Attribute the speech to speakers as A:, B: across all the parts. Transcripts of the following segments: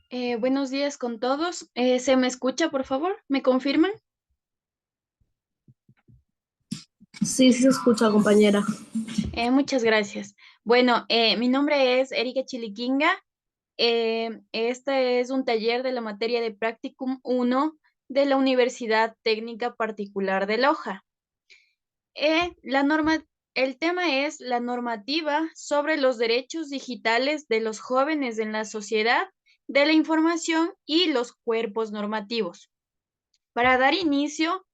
A: Buenos días con todos. ¿Se me escucha, por favor? ¿Me confirman?
B: Sí, sí se escucha, compañera.
A: Muchas gracias. Bueno, mi nombre es Erika Chiliquinga. Este es un taller de la materia de Practicum 1 de la Universidad Técnica Particular de Loja. El tema es la normativa sobre los derechos digitales de los jóvenes en la sociedad de la información y los cuerpos normativos. Para dar inicio,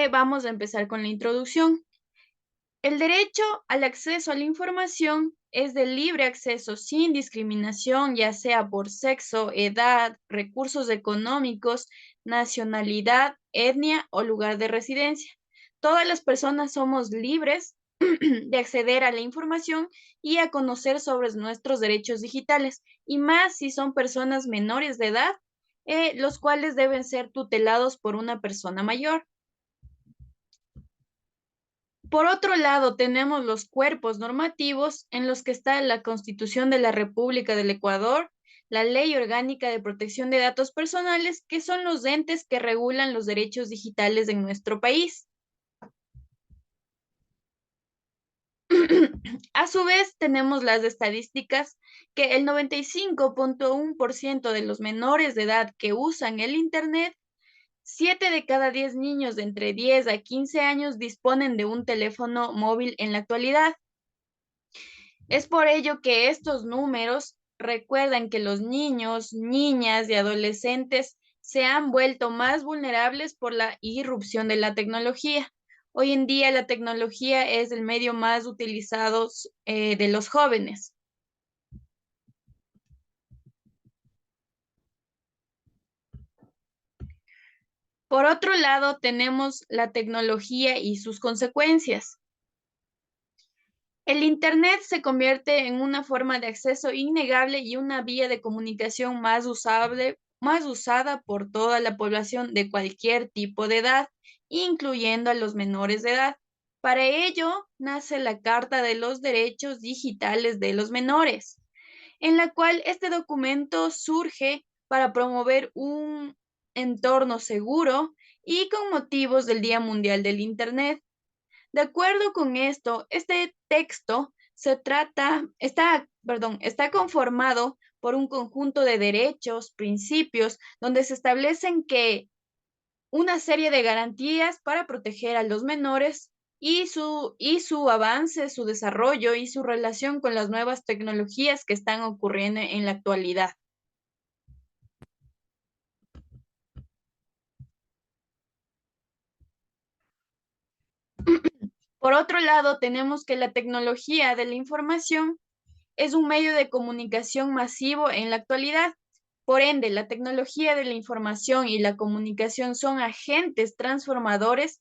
A: vamos a empezar con la introducción. El derecho al acceso a la información es de libre acceso sin discriminación, ya sea por sexo, edad, recursos económicos, nacionalidad, etnia o lugar de residencia. Todas las personas somos libres de acceder a la información y a conocer sobre nuestros derechos digitales, y más si son personas menores de edad, los cuales deben ser tutelados por una persona mayor. Por otro lado, tenemos los cuerpos normativos en los que está la Constitución de la República del Ecuador, la Ley Orgánica de Protección de Datos Personales, que son los entes que regulan los derechos digitales en nuestro país. A su vez, tenemos las estadísticas que el 95.1% de los menores de edad que usan el Internet, 7 de cada 10 niños de entre 10 a 15 años disponen de un teléfono móvil en la actualidad. Es por ello que estos números recuerdan que los niños, niñas y adolescentes se han vuelto más vulnerables por la irrupción de la tecnología. Hoy en día la tecnología es el medio más utilizado de los jóvenes. Por otro lado, tenemos la tecnología y sus consecuencias. El Internet se convierte en una forma de acceso innegable y una vía de comunicación más usable, más usada por toda la población de cualquier tipo de edad, incluyendo a los menores de edad. Para ello, nace la Carta de los Derechos Digitales de los Menores, en la cual este documento surge para promover un entorno seguro y con motivos del Día Mundial del Internet. De acuerdo con esto, este texto está conformado por un conjunto de derechos, principios, donde se establecen que una serie de garantías para proteger a los menores y su avance, su desarrollo y su relación con las nuevas tecnologías que están ocurriendo en la actualidad. Por otro lado, tenemos que la tecnología de la información es un medio de comunicación masivo en la actualidad. Por ende, la tecnología de la información y la comunicación son agentes transformadores,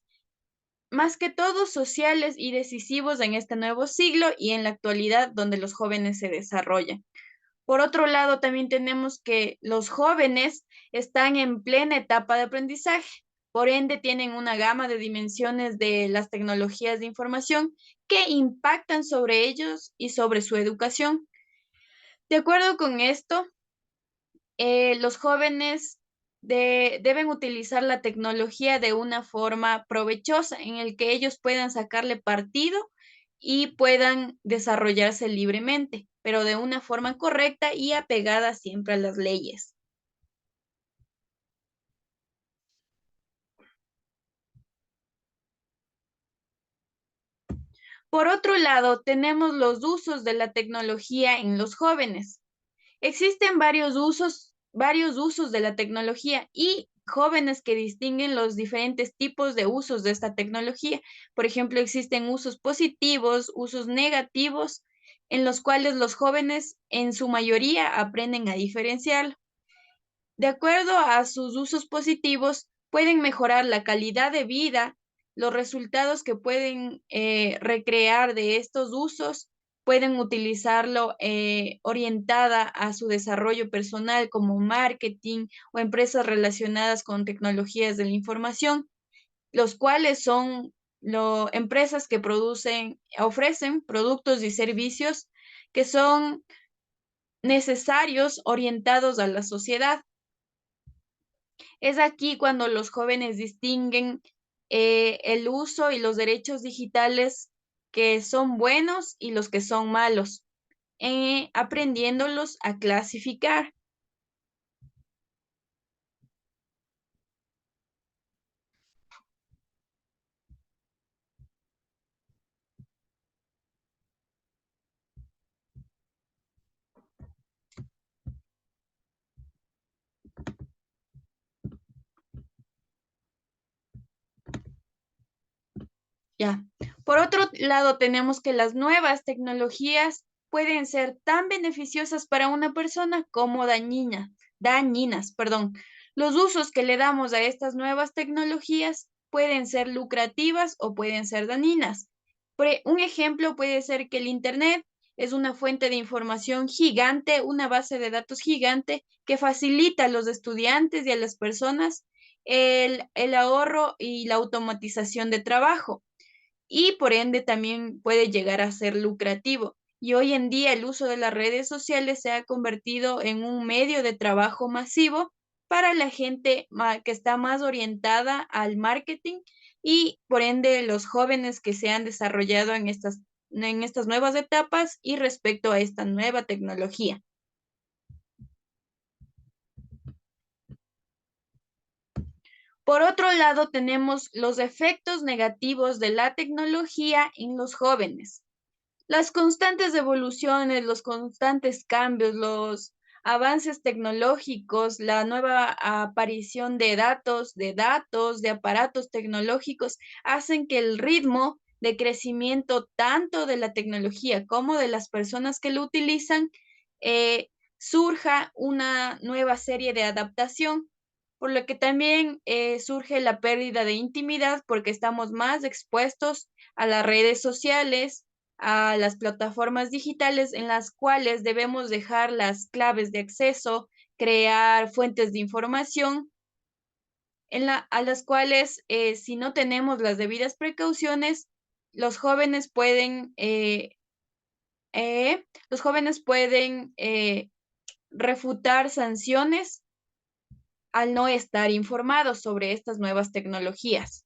A: más que todo sociales y decisivos en este nuevo siglo y en la actualidad donde los jóvenes se desarrollan. Por otro lado, también tenemos que los jóvenes están en plena etapa de aprendizaje. Por ende, tienen una gama de dimensiones de las tecnologías de información que impactan sobre ellos y sobre su educación. De acuerdo con esto, los jóvenes deben utilizar la tecnología de una forma provechosa en el que ellos puedan sacarle partido y puedan desarrollarse libremente, pero de una forma correcta y apegada siempre a las leyes. Por otro lado, tenemos los usos de la tecnología en los jóvenes. Existen varios usos de la tecnología y jóvenes que distinguen los diferentes tipos de usos de esta tecnología. Por ejemplo, existen usos positivos, usos negativos, en los cuales los jóvenes en su mayoría aprenden a diferenciarlo. De acuerdo a sus usos positivos, pueden mejorar la calidad de vida, los resultados que pueden recrear de estos usos, pueden utilizarlo orientada a su desarrollo personal como marketing o empresas relacionadas con tecnologías de la información, los cuales son empresas que ofrecen productos y servicios que son necesarios orientados a la sociedad. Es aquí cuando los jóvenes distinguen el uso y los derechos digitales que son buenos y los que son malos, aprendiéndolos a clasificar. Ya. Por otro lado, tenemos que las nuevas tecnologías pueden ser tan beneficiosas para una persona como dañinas, perdón. Los usos que le damos a estas nuevas tecnologías pueden ser lucrativas o pueden ser dañinas. Un ejemplo puede ser que el Internet es una fuente de información gigante, una base de datos gigante que facilita a los estudiantes y a las personas el ahorro y la automatización de trabajo y por ende también puede llegar a ser lucrativo. Y hoy en día el uso de las redes sociales se ha convertido en un medio de trabajo masivo para la gente que está más orientada al marketing y por ende los jóvenes que se han desarrollado en estas nuevas etapas y respecto a esta nueva tecnología. Por otro lado, tenemos los efectos negativos de la tecnología en los jóvenes. Las constantes evoluciones, los constantes cambios, los avances tecnológicos, la nueva aparición de aparatos tecnológicos, hacen que el ritmo de crecimiento tanto de la tecnología como de las personas que lo utilizan surja una nueva serie de adaptación, por lo que también surge la pérdida de intimidad porque estamos más expuestos a las redes sociales, a las plataformas digitales en las cuales debemos dejar las claves de acceso, crear fuentes de información, a las cuales si no tenemos las debidas precauciones, los jóvenes pueden, refutar sanciones al no estar informados sobre estas nuevas tecnologías.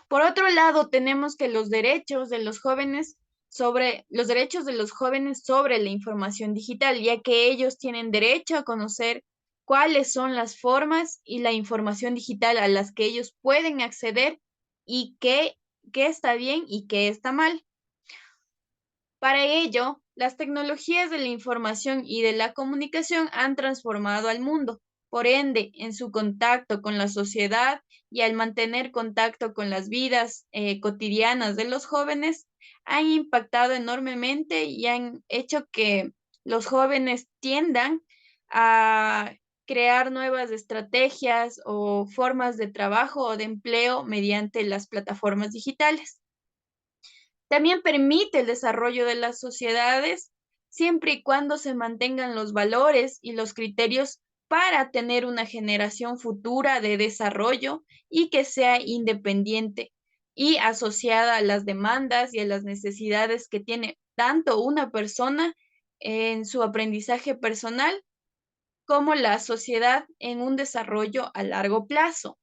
A: Por otro lado, tenemos que los derechos de los jóvenes sobre la información digital, ya que ellos tienen derecho a conocer cuáles son las formas y la información digital a las que ellos pueden acceder y qué está bien y qué está mal. Para ello, las tecnologías de la información y de la comunicación han transformado al mundo. Por ende, en su contacto con la sociedad y al mantener contacto con las vidas cotidianas de los jóvenes, han impactado enormemente y han hecho que los jóvenes tiendan a crear nuevas estrategias o formas de trabajo o de empleo mediante las plataformas digitales. También permite el desarrollo de las sociedades siempre y cuando se mantengan los valores y los criterios para tener una generación futura de desarrollo y que sea independiente y asociada a las demandas y a las necesidades que tiene tanto una persona en su aprendizaje personal como la sociedad en un desarrollo a largo plazo.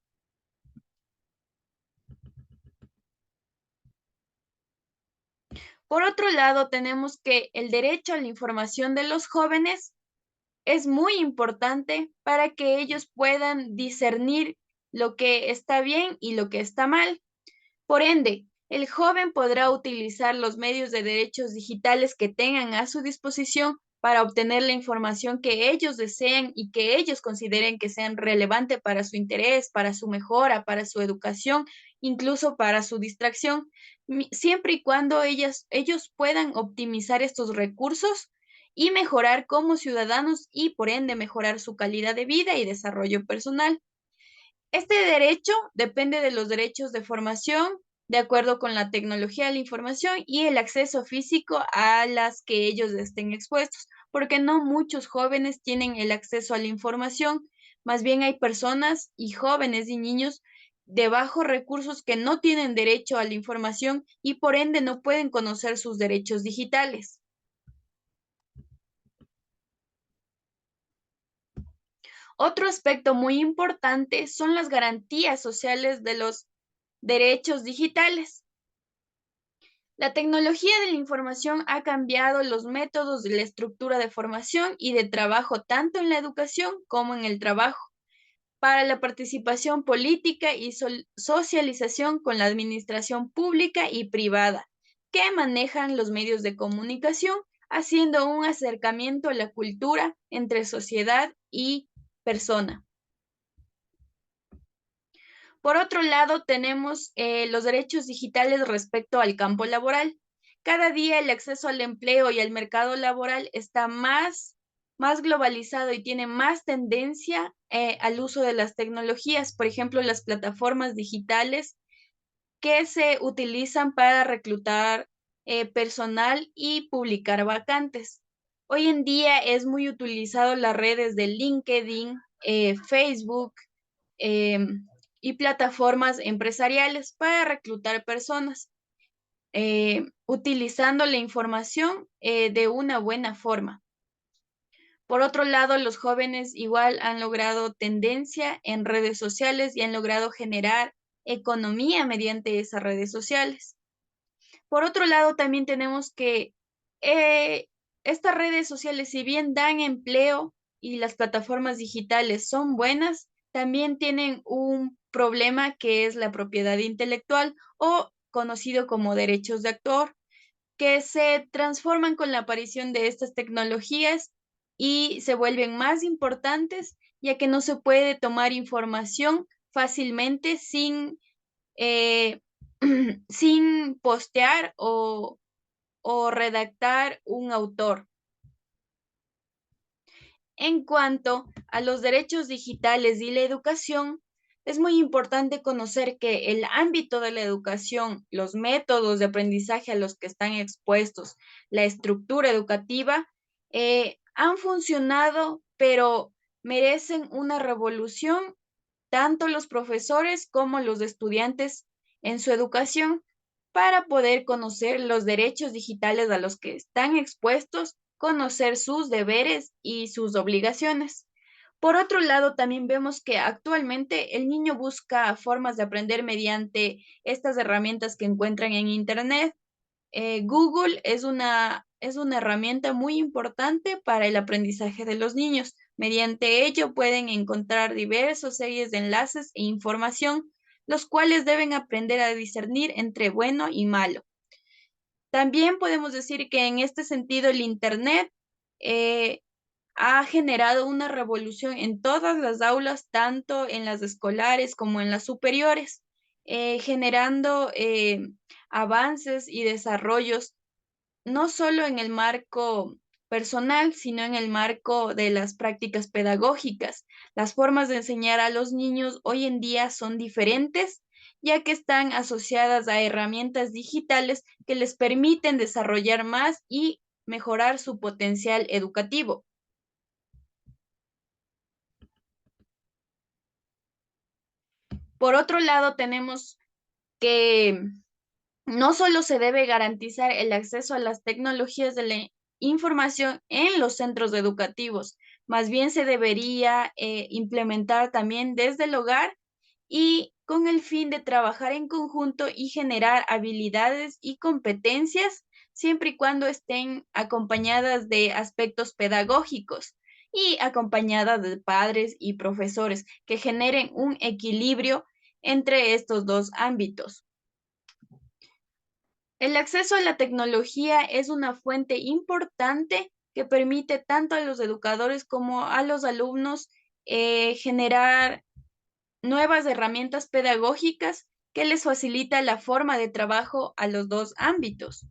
A: Por otro lado, tenemos que el derecho a la información de los jóvenes es muy importante para que ellos puedan discernir lo que está bien y lo que está mal. Por ende, el joven podrá utilizar los medios de derechos digitales que tengan a su disposición para obtener la información que ellos deseen y que ellos consideren que sean relevante para su interés, para su mejora, para su educación, incluso para su distracción, siempre y cuando ellos puedan optimizar estos recursos y mejorar como ciudadanos y por ende mejorar su calidad de vida y desarrollo personal. Este derecho depende de los derechos de formación, de acuerdo con la tecnología de la información y el acceso físico a las que ellos estén expuestos, porque no muchos jóvenes tienen el acceso a la información, más bien hay personas y jóvenes y niños de bajos recursos que no tienen derecho a la información y por ende no pueden conocer sus derechos digitales. Otro aspecto muy importante son las garantías sociales de los derechos digitales. La tecnología de la información ha cambiado los métodos de la estructura de formación y de trabajo tanto en la educación como en el trabajo, para la participación política y socialización con la administración pública y privada, que manejan los medios de comunicación, haciendo un acercamiento a la cultura entre sociedad y persona. Por otro lado, tenemos los derechos digitales respecto al campo laboral. Cada día el acceso al empleo y al mercado laboral está más globalizado y tiene más tendencia al uso de las tecnologías, por ejemplo, las plataformas digitales que se utilizan para reclutar personal y publicar vacantes. Hoy en día es muy utilizado las redes de LinkedIn, Facebook, em, y plataformas empresariales para reclutar personas, utilizando la información de una buena forma. Por otro lado, los jóvenes igual han logrado tendencia en redes sociales y han logrado generar economía mediante esas redes sociales. Por otro lado, también tenemos que eh, estas redes sociales, si bien dan empleo y las plataformas digitales son buenas, también tienen un problema que es la propiedad intelectual o conocido como derechos de autor, que se transforman con la aparición de estas tecnologías y se vuelven más importantes, ya que no se puede tomar información fácilmente eh, sin postear o redactar un autor. En cuanto a los derechos digitales y la educación, es muy importante conocer que el ámbito de la educación, los métodos de aprendizaje a los que están expuestos, la estructura educativa, han funcionado, pero merecen una revolución tanto los profesores como los estudiantes en su educación para poder conocer los derechos digitales a los que están expuestos, conocer sus deberes y sus obligaciones. Por otro lado, también vemos que actualmente el niño busca formas de aprender mediante estas herramientas que encuentran en Internet. Google es una herramienta muy importante para el aprendizaje de los niños. Mediante ello pueden encontrar diversas series de enlaces e información, los cuales deben aprender a discernir entre bueno y malo. También podemos decir que en este sentido el Internet eh, ha generado una revolución en todas las aulas, tanto en las escolares como en las superiores, generando avances y desarrollos no solo en el marco personal, sino en el marco de las prácticas pedagógicas. Las formas de enseñar a los niños hoy en día son diferentes, ya que están asociadas a herramientas digitales que les permiten desarrollar más y mejorar su potencial educativo. Por otro lado, tenemos que no solo se debe garantizar el acceso a las tecnologías de la información en los centros educativos, más bien se debería implementar también desde el hogar y con el fin de trabajar en conjunto y generar habilidades y competencias, siempre y cuando estén acompañadas de aspectos pedagógicos y acompañadas de padres y profesores que generen un equilibrio entre estos dos ámbitos. El acceso a la tecnología es una fuente importante que permite tanto a los educadores como a los alumnos generar nuevas herramientas pedagógicas que les facilita la forma de trabajo a los dos ámbitos.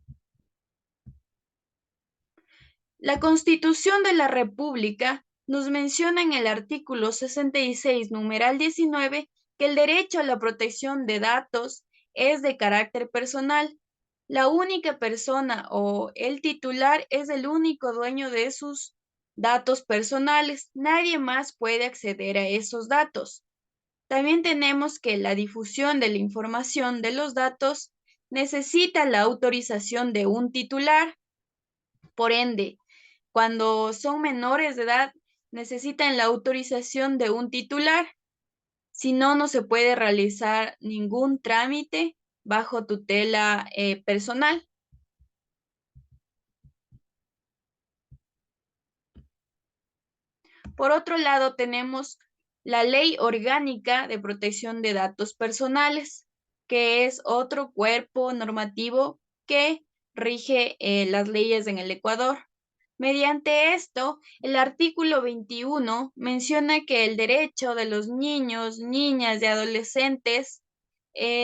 A: La Constitución de la República nos menciona en el artículo 66, numeral 19, que el derecho a la protección de datos es de carácter personal. La única persona o el titular es el único dueño de sus datos personales. Nadie más puede acceder a esos datos. También tenemos que la difusión de la información de los datos necesita la autorización de un titular. Por ende, cuando son menores de edad, necesitan la autorización de un titular. Si no, no se puede realizar ningún trámite bajo tutela personal. Por otro lado, tenemos la Ley Orgánica de Protección de Datos Personales, que es otro cuerpo normativo que rige las leyes en el Ecuador. Mediante esto, el artículo 21 menciona que el derecho de los niños, niñas y adolescentes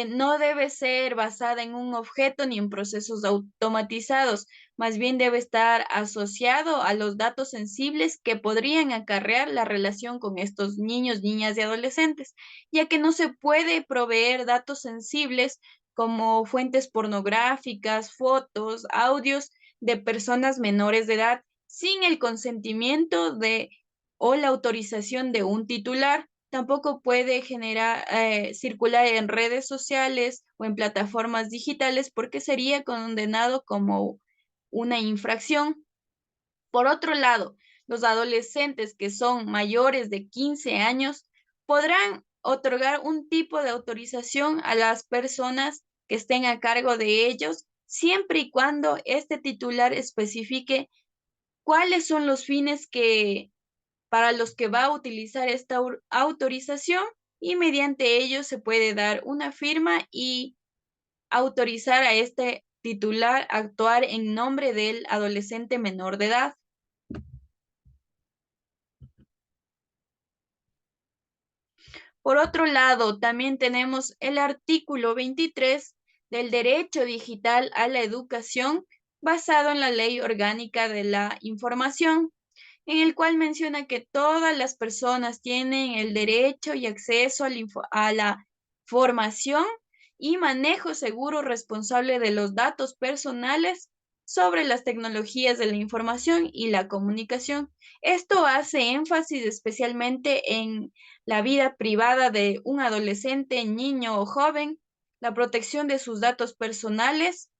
A: no debe ser basada en un objeto ni en procesos automatizados, más bien debe estar asociado a los datos sensibles que podrían acarrear la relación con estos niños, niñas y adolescentes, ya que no se puede proveer datos sensibles como fuentes pornográficas, fotos, audios de personas menores de edad sin el consentimiento de o la autorización de un titular. Tampoco puede circular en redes sociales o en plataformas digitales porque sería condenado como una infracción. Por otro lado, los adolescentes que son mayores de 15 años podrán otorgar un tipo de autorización a las personas que estén a cargo de ellos, siempre y cuando este titular especifique cuáles son los fines para los que va a utilizar esta autorización y mediante ello se puede dar una firma y autorizar a este titular a actuar en nombre del adolescente menor de edad. Por otro lado, también tenemos el artículo 23 del derecho digital a la educación basado en la Ley Orgánica de la Información, en el cual menciona que todas las personas tienen el derecho y acceso a la formación y manejo seguro responsable de los datos personales sobre las tecnologías de la información y la comunicación. Esto hace énfasis especialmente en la vida privada de un adolescente, niño o joven, la protección de sus datos personales,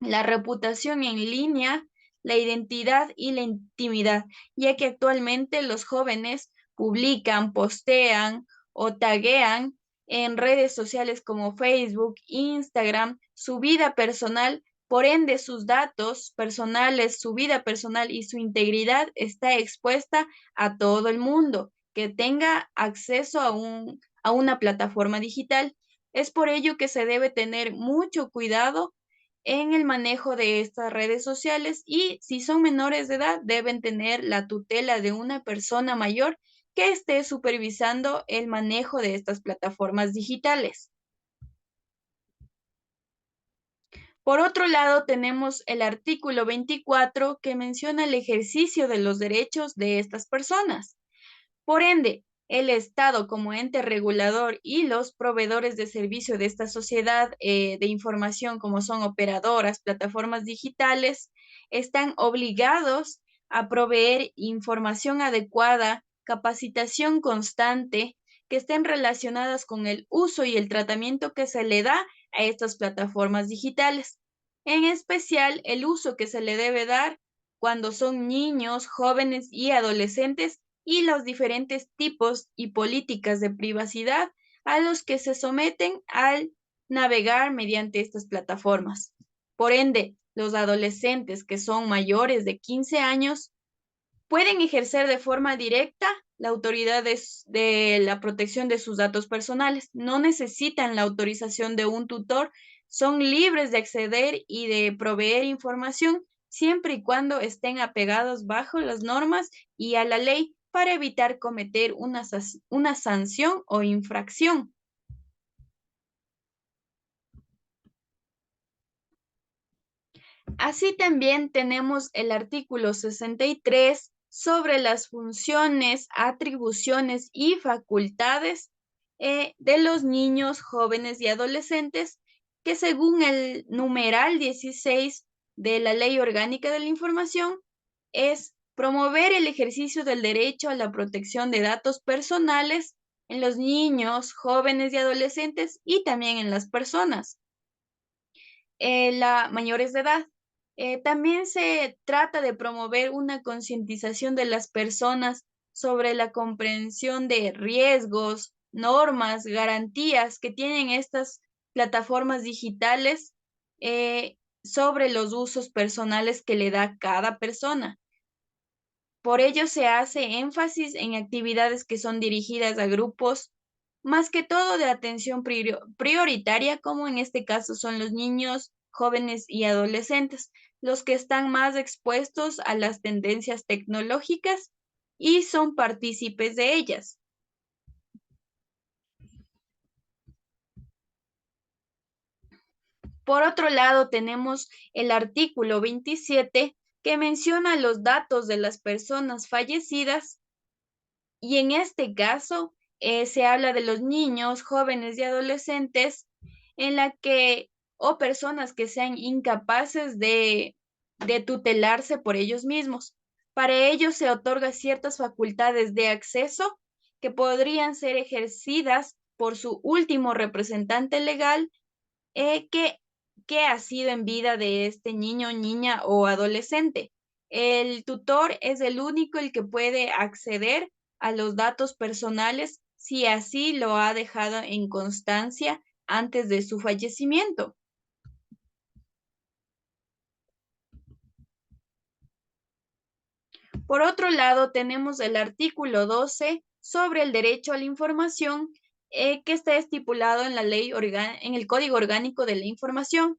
A: la reputación en línea, la identidad y la intimidad, ya que actualmente los jóvenes publican, postean o taguean en redes sociales como Facebook, Instagram, su vida personal, por ende sus datos personales, su vida personal y su integridad está expuesta a todo el mundo que tenga acceso a una plataforma digital. Es por ello que se debe tener mucho cuidado en el manejo de estas redes sociales y si son menores de edad deben tener la tutela de una persona mayor que esté supervisando el manejo de estas plataformas digitales. Por otro lado, tenemos el artículo 24 que menciona el ejercicio de los derechos de estas personas. Por ende, el Estado como ente regulador y los proveedores de servicio de esta sociedad de información, como son operadoras, plataformas digitales, están obligados a proveer información adecuada, capacitación constante, que estén relacionadas con el uso y el tratamiento que se le da a estas plataformas digitales. En especial, el uso que se le debe dar cuando son niños, jóvenes y adolescentes y los diferentes tipos y políticas de privacidad a los que se someten al navegar mediante estas plataformas. Por ende, los adolescentes que son mayores de 15 años pueden ejercer de forma directa la autoridad de la protección de sus datos personales. No necesitan la autorización de un tutor, son libres de acceder y de proveer información siempre y cuando estén apegados bajo las normas y a la ley para evitar cometer una sanción o infracción. Así también tenemos el artículo 63 sobre las funciones, atribuciones y facultades de los niños, jóvenes y adolescentes, que según el numeral 16 de la Ley Orgánica de la Información es promover el ejercicio del derecho a la protección de datos personales en los niños, jóvenes y adolescentes y también en las personas mayores de edad. También se trata de promover una concientización de las personas sobre la comprensión de riesgos, normas, garantías que tienen estas plataformas digitales sobre los usos personales que le da cada persona. Por ello se hace énfasis en actividades que son dirigidas a grupos, más que todo de atención prioritaria, como en este caso son los niños, jóvenes y adolescentes, los que están más expuestos a las tendencias tecnológicas y son partícipes de ellas. Por otro lado, tenemos el artículo 27 que menciona los datos de las personas fallecidas y en este caso se habla de los niños, jóvenes y adolescentes en la que o personas que sean incapaces de tutelarse por ellos mismos. Para ello se otorga ciertas facultades de acceso que podrían ser ejercidas por su último representante legal que ha sido en vida de este niño, niña o adolescente. El tutor es el único el que puede acceder a los datos personales si así lo ha dejado en constancia antes de su fallecimiento. Por otro lado, tenemos el artículo 12 sobre el derecho a la información que está estipulado en la ley en el Código Orgánico de la Información.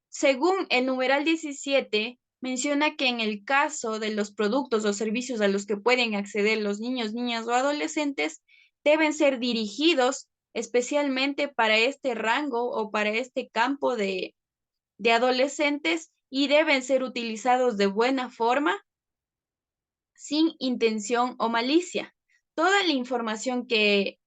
A: Según el numeral 17, menciona que en el caso de los productos o servicios a los que pueden acceder los niños, niñas o adolescentes, deben ser dirigidos especialmente para este rango o para este campo de adolescentes y deben ser utilizados de buena forma sin intención o malicia. Toda la información que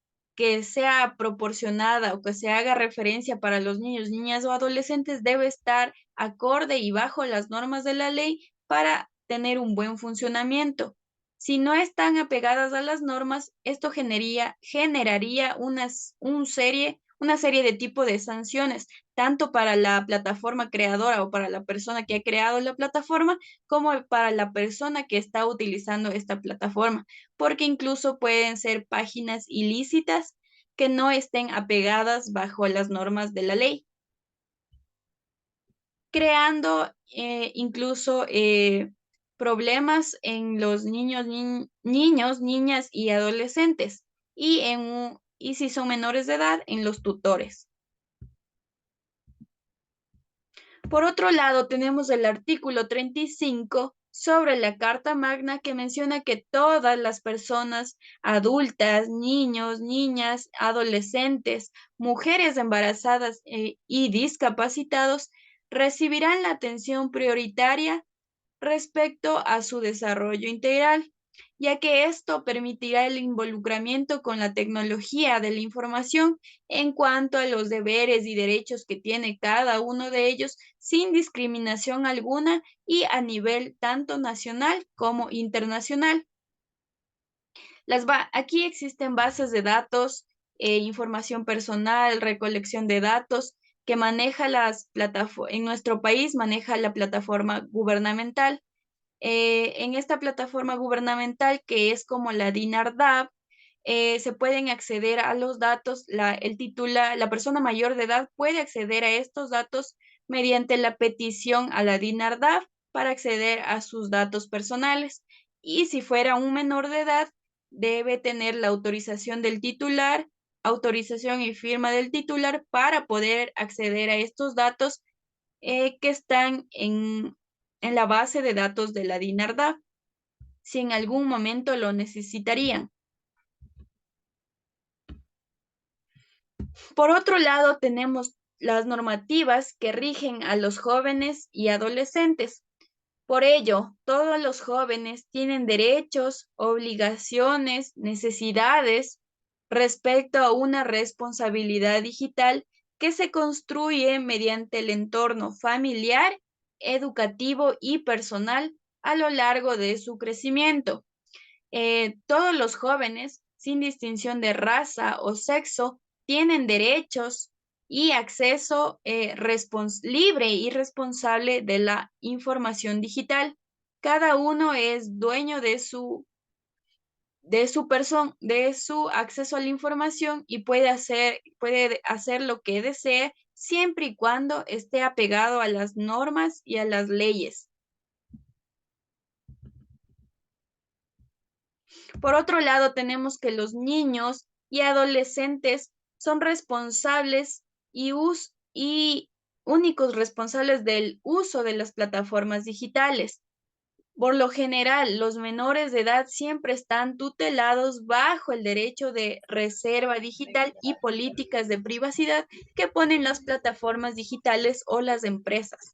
A: sea proporcionada o que se haga referencia para los niños, niñas o adolescentes debe estar acorde y bajo las normas de la ley para tener un buen funcionamiento. Si no están apegadas a las normas, esto generaría una serie de tipo de sanciones, tanto para la plataforma creadora o para la persona que ha creado la plataforma, como para la persona que está utilizando esta plataforma, porque incluso pueden ser páginas ilícitas que no estén apegadas bajo las normas de la ley, creando incluso problemas en los niños, niñas y adolescentes, y si son menores de edad, en los tutores. Por otro lado, tenemos el artículo 35 sobre la Carta Magna que menciona que todas las personas adultas, niños, niñas, adolescentes, mujeres embarazadas y discapacitados recibirán la atención prioritaria respecto a su desarrollo integral, ya que esto permitirá el involucramiento con la tecnología de la información en cuanto a los deberes y derechos que tiene cada uno de ellos sin discriminación alguna y a nivel tanto nacional como internacional. Aquí existen bases de datos, información personal, recolección de datos que maneja en nuestro país maneja la plataforma gubernamental. En esta plataforma gubernamental que es como la DINARDAP, se pueden acceder a los datos, la persona mayor de edad puede acceder a estos datos mediante la petición a la DINARDAP para acceder a sus datos personales. Y si fuera un menor de edad, debe tener la autorización del titular, autorización y firma del titular para poder acceder a estos datos que están en la base de datos de la DINARDAP, si en algún momento lo necesitarían. Por otro lado, tenemos las normativas que rigen a los jóvenes y adolescentes. Por ello, todos los jóvenes tienen derechos, obligaciones, necesidades respecto a una responsabilidad digital que se construye mediante el entorno familiar, educativo y personal a lo largo de su crecimiento. Todos los jóvenes, sin distinción de raza o sexo, tienen derechos y acceso libre y responsable de la información digital. Cada uno es dueño de su acceso a la información y puede hacer lo que desee siempre y cuando esté apegado a las normas y a las leyes. Por otro lado, tenemos que los niños y adolescentes son responsables y únicos responsables del uso de las plataformas digitales. Por lo general, los menores de edad siempre están tutelados bajo el derecho de reserva digital y políticas de privacidad que ponen las plataformas digitales o las empresas.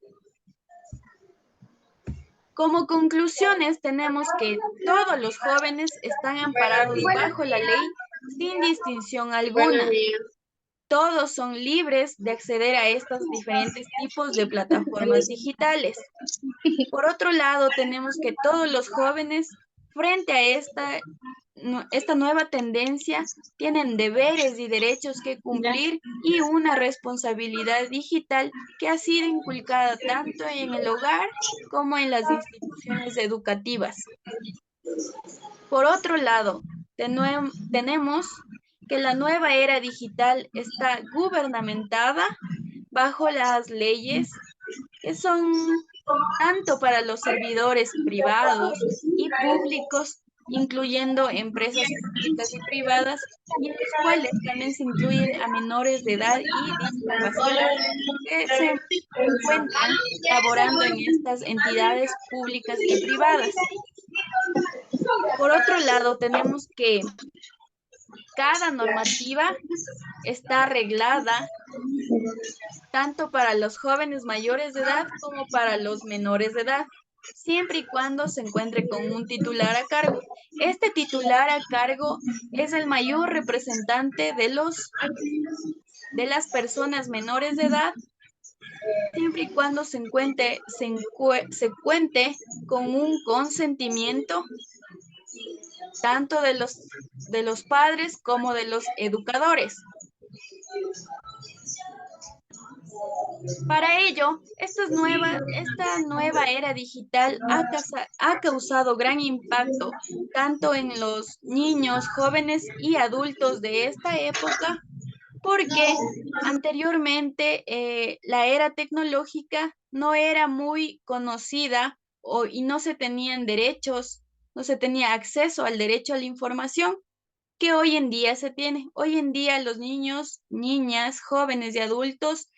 A: Como conclusiones, tenemos que todos los jóvenes están amparados bajo la ley sin distinción alguna. Todos son libres de acceder a estos diferentes tipos de plataformas digitales. Por otro lado, tenemos que todos los jóvenes, frente a esta nueva tendencia, tienen deberes y derechos que cumplir y una responsabilidad digital que ha sido inculcada tanto en el hogar como en las instituciones educativas. Por otro lado, tenemos que la nueva era digital está gubernamentada bajo las leyes que son tanto para los servidores privados y públicos, incluyendo empresas públicas y privadas, y en los cuales también se incluyen a menores de edad y discapacidad que se encuentran laborando en estas entidades públicas y privadas. Por otro lado, tenemos que cada normativa está arreglada tanto para los jóvenes mayores de edad como para los menores de edad, siempre y cuando se encuentre con un titular a cargo. Este titular a cargo es el mayor representante de las personas menores de edad, siempre y cuando se cuente con un consentimiento tanto de los padres como de los educadores. Para ello, esta nueva era digital ha causado gran impacto tanto en los niños, jóvenes y adultos de esta época, porque anteriormente la era tecnológica no era muy conocida y no se tenían derechos, no se tenía acceso al derecho a la información que hoy en día se tiene. Hoy en día los niños, niñas, jóvenes y adultos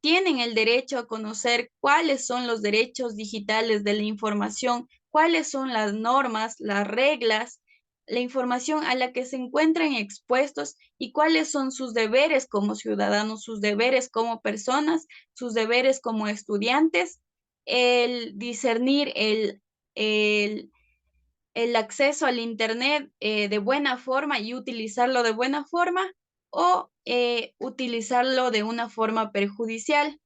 A: tienen el derecho a conocer cuáles son los derechos digitales de la información, cuáles son las normas, las reglas, la información a la que se encuentran expuestos y cuáles son sus deberes como ciudadanos, sus deberes como personas, sus deberes como estudiantes, el discernir el acceso al Internet de buena forma y utilizarlo de buena forma o utilizarlo de una forma perjudicial.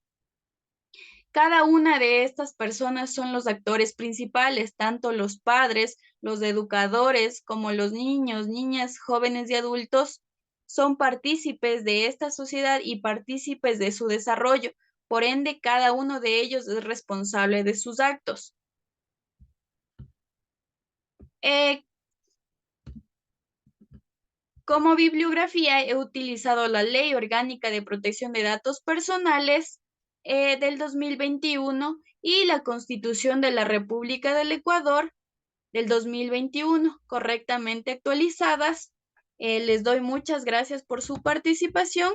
A: Cada una de estas personas son los actores principales, tanto los padres, los educadores, como los niños, niñas, jóvenes y adultos, son partícipes de esta sociedad y partícipes de su desarrollo. Por ende, cada uno de ellos es responsable de sus actos. Como bibliografía he utilizado la Ley Orgánica de Protección de Datos Personales del 2021 y la Constitución de la República del Ecuador del 2021, correctamente actualizadas. Les doy muchas gracias por su participación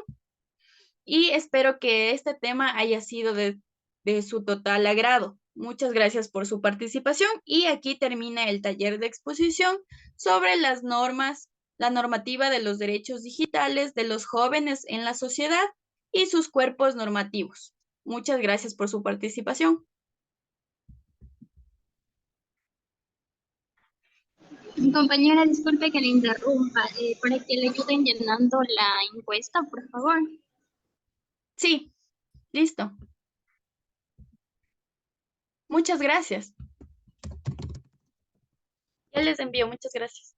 A: y espero que este tema haya sido de su total agrado. Muchas gracias por su participación y aquí termina el taller de exposición sobre las normas, la normativa de los derechos digitales de los jóvenes en la sociedad y sus cuerpos normativos. Muchas gracias por su participación.
C: Compañera, disculpe que le interrumpa, para que le ayuden llenando la encuesta, por favor.
A: Sí, listo. Muchas gracias. Ya les envío, muchas gracias.